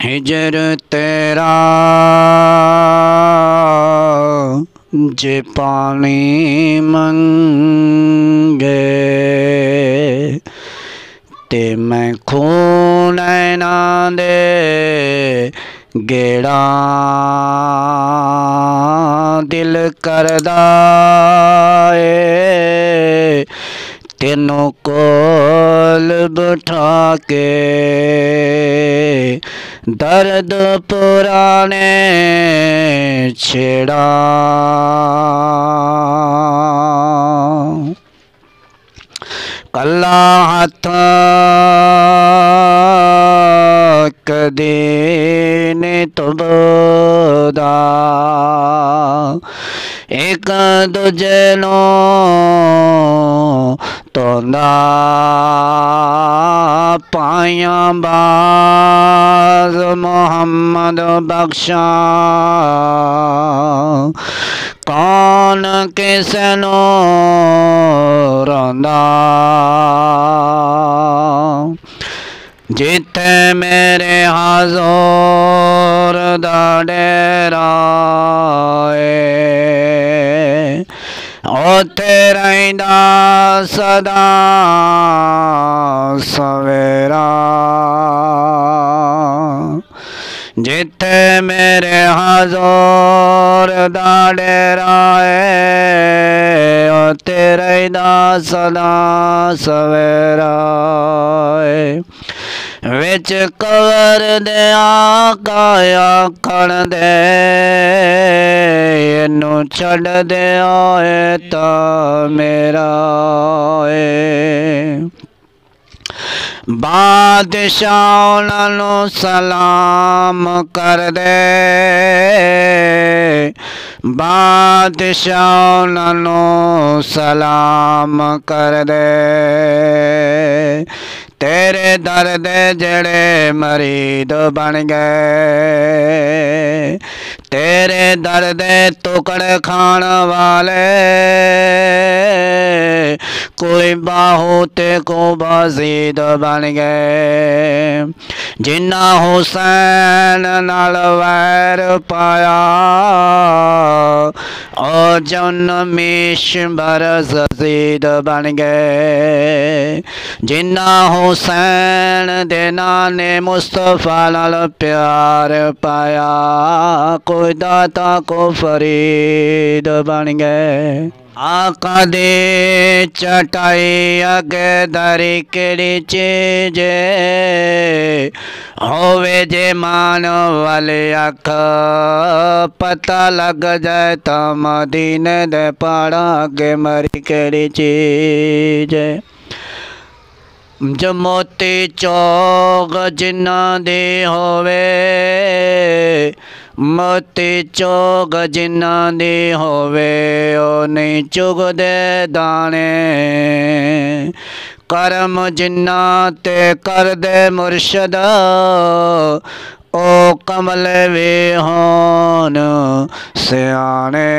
हिजर तेरा जे पानी मंगे ते मैं खून ना दे गेड़ा दिल करदा ए तेनों कोल बिठा के दर्द पुराने छेड़ा। कला हाथ कदे ने तुबदा एक दूजे नो तोंदा पाया बाज मोहम्मद बख्शा कौन किसनो रोंदा जिथे मेरे हज़ूर दा डेरा ओथे रहिंदा सदा सवेरा। जिथे मेरे हज़ूर दा डेरा ओथे रहिंदा सदा सवेरा। विच कवर दे आका आखण दे इनू छड़ दे आए ता मेरा बादशाह उन्हां सलाम कर दे बादशाह उन्हां सलाम कर दे तेरे दर दे जड़े मरीद बन गए तेरे दर दे टुकड़े खान वाले कोई बाहू ते को बाजीद बन गए। जिन्ना हुसैन नाल वैर पाया और जन मीश बरस यजीद बन गए। जिन्ना हुसैन दे नाने मुस्तफा नाल प्यार पाया कोई दाता को फरीद बन गए। आका दे चटाई अगे दरी केड़ी चीज होवे जे मान वाले अख पता लग जाए तो मदीने दे पहाड़ा अगे मरी केड़ी चीज जो मोती चौक जिन्ना दी होवे मोती चौक जिन्ना दी होवे ओ नहीं चुगदे दाने करम जिन्ना ते कर दे मुर्शद ओ कमल वे होन सियाने।